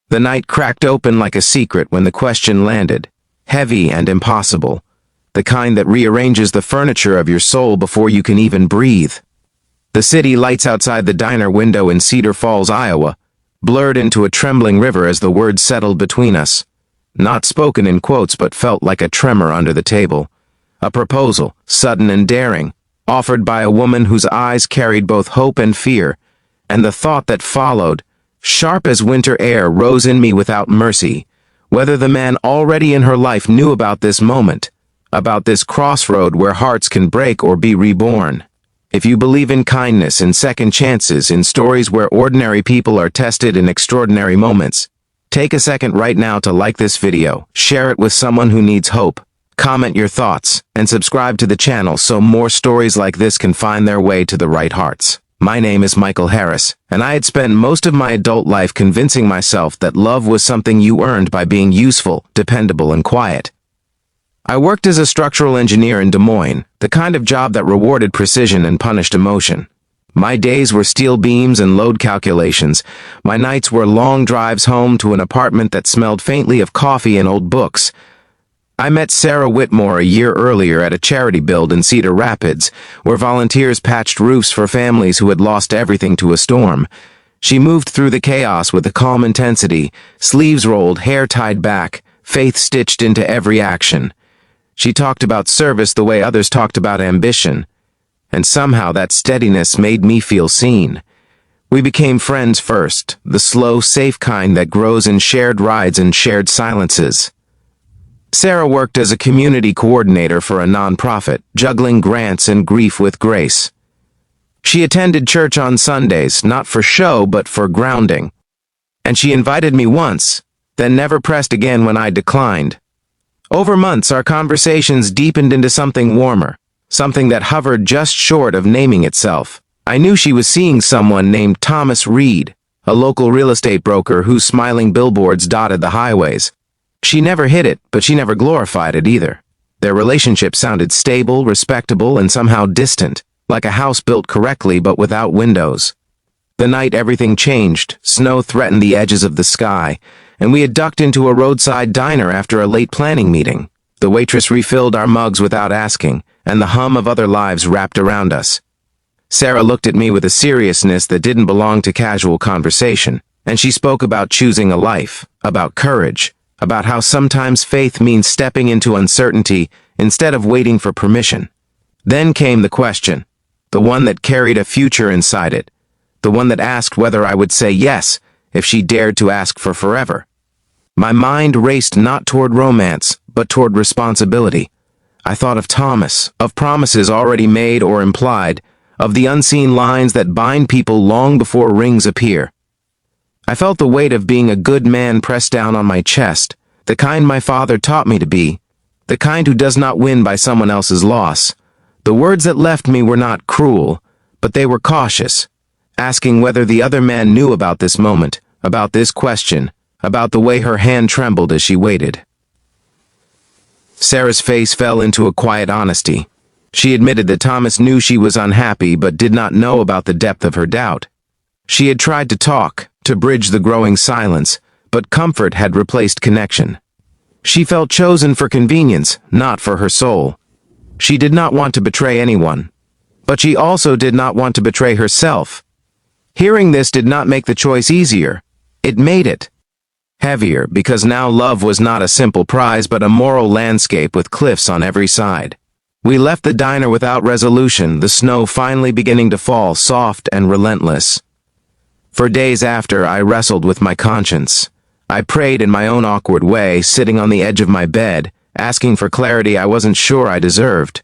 The night cracked open like a secret when the question landed, heavy and impossible, the kind that rearranges the furniture of your soul before you can even breathe. The city lights outside the diner window in Cedar Falls, Iowa, blurred into a trembling river as the words settled between us. Not spoken in quotes, but felt like a tremor under the table. A proposal, sudden and daring, offered by a woman whose eyes carried both hope and fear, and the thought that followed, sharp as winter air, rose in me without mercy. Whether the man already in her life knew about this moment, about this crossroad where hearts can break or be reborn. If you believe in kindness, in second chances, in stories where ordinary people are tested in extraordinary moments, take a second right now to like this video, share it with someone who needs hope, comment your thoughts, and subscribe to the channel so more stories like this can find their way to the right hearts. My name is Michael Harris, and I had spent most of my adult life convincing myself that love was something you earned by being useful, dependable, and quiet. I worked as a structural engineer in Des Moines, the kind of job that rewarded precision and punished emotion. My days were steel beams and load calculations. My nights were long drives home to an apartment that smelled faintly of coffee and old books. I met Sarah Whitmore a year earlier at a charity build in Cedar Rapids, where volunteers patched roofs for families who had lost everything to a storm. She moved through the chaos with a calm intensity, sleeves rolled, hair tied back, faith stitched into every action. She talked about service the way others talked about ambition, and somehow that steadiness made me feel seen. We became friends first, the slow, safe kind that grows in shared rides and shared silences. Sarah worked as a community coordinator for a nonprofit, juggling grants and grief with grace. She attended church on Sundays, not for show but for grounding. And she invited me once, then never pressed again when I declined. Over months, our conversations deepened into something warmer, something that hovered just short of naming itself. I knew she was seeing someone named Thomas Reed, a local real estate broker whose smiling billboards dotted the highways. She never hid it, but she never glorified it either. Their relationship sounded stable, respectable, and somehow distant, like a house built correctly but without windows. The night everything changed, snow threatened the edges of the sky, and we had ducked into a roadside diner after a late planning meeting. The waitress refilled our mugs without asking, and the hum of other lives wrapped around us. Sarah looked at me with a seriousness that didn't belong to casual conversation, and she spoke about choosing a life, about courage, about how sometimes faith means stepping into uncertainty instead of waiting for permission. Then came the question, the one that carried a future inside it, the one that asked whether I would say yes if she dared to ask for forever. My mind raced not toward romance, but toward responsibility. I thought of Thomas, of promises already made or implied, of the unseen lines that bind people long before rings appear. I felt the weight of being a good man pressed down on my chest, the kind my father taught me to be, the kind who does not win by someone else's loss. The words that left me were not cruel, but they were cautious, asking whether the other man knew about this moment, about this question, about the way her hand trembled as she waited. Sarah's face fell into a quiet honesty. She admitted that Thomas knew she was unhappy but did not know about the depth of her doubt. She had tried to talk, to bridge the growing silence, but comfort had replaced connection. She felt chosen for convenience, not for her soul. She did not want to betray anyone, but she also did not want to betray herself. Hearing this did not make the choice easier. It made it heavier, because now love was not a simple prize but a moral landscape with cliffs on every side. We left the diner without resolution, the snow finally beginning to fall, soft and relentless. For days after, I wrestled with my conscience. I prayed in my own awkward way, sitting on the edge of my bed, asking for clarity I wasn't sure I deserved.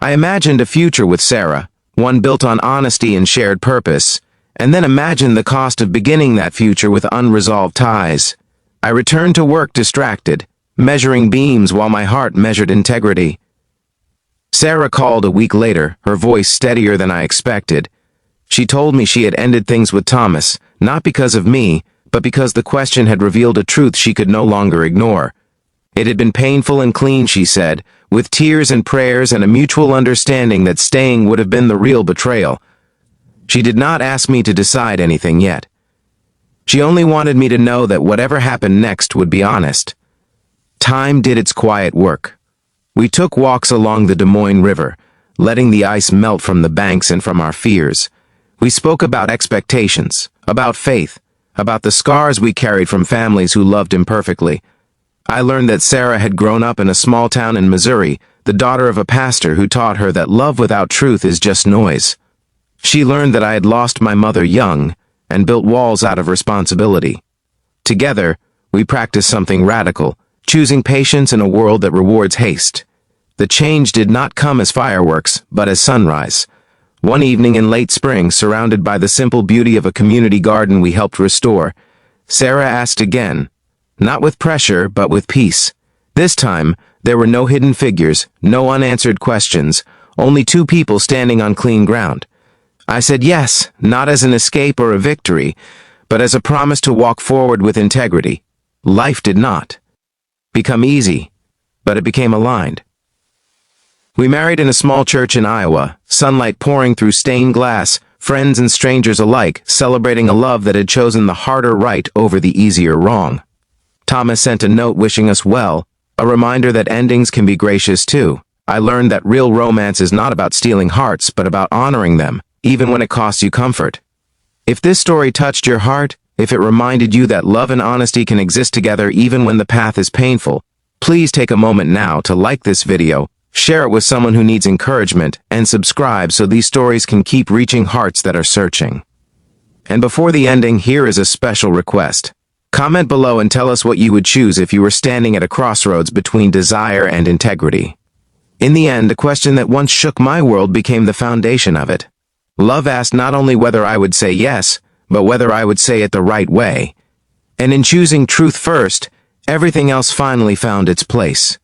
I imagined a future with Sarah, one built on honesty and shared purpose, and then imagined the cost of beginning that future with unresolved ties. I returned to work distracted, measuring beams while my heart measured integrity. Sarah called a week later, her voice steadier than I expected. She told me she had ended things with Thomas, not because of me, but because the question had revealed a truth she could no longer ignore. It had been painful and clean, she said, with tears and prayers and a mutual understanding that staying would have been the real betrayal. She did not ask me to decide anything yet. She only wanted me to know that whatever happened next would be honest. Time did its quiet work. We took walks along the Des Moines River, letting the ice melt from the banks and from our fears. We spoke about expectations, about faith, about the scars we carried from families who loved imperfectly. I learned that Sarah had grown up in a small town in Missouri, the daughter of a pastor who taught her that love without truth is just noise. She learned that I had lost my mother young and built walls out of responsibility. Together, we practiced something radical, choosing patience in a world that rewards haste. The change did not come as fireworks, but as sunrise. One evening in late spring, surrounded by the simple beauty of a community garden we helped restore, Sarah asked again, not with pressure, but with peace. This time, there were no hidden figures, no unanswered questions, only two people standing on clean ground. I said yes, not as an escape or a victory, but as a promise to walk forward with integrity. Life did not become easy, but it became aligned. We married in a small church in Iowa, sunlight pouring through stained glass, friends and strangers alike celebrating a love that had chosen the harder right over the easier wrong. Thomas sent a note wishing us well, a reminder that endings can be gracious too. I learned that real romance is not about stealing hearts, but about honoring them, even when it costs you comfort. If this story touched your heart, if it reminded you that love and honesty can exist together even when the path is painful, please take a moment now to like this video, share it with someone who needs encouragement, and subscribe so these stories can keep reaching hearts that are searching. And before the ending, here is a special request. Comment below and tell us what you would choose if you were standing at a crossroads between desire and integrity. In the end, a question that once shook my world became the foundation of it. Love asked not only whether I would say yes, but whether I would say it the right way. And in choosing truth first, everything else finally found its place.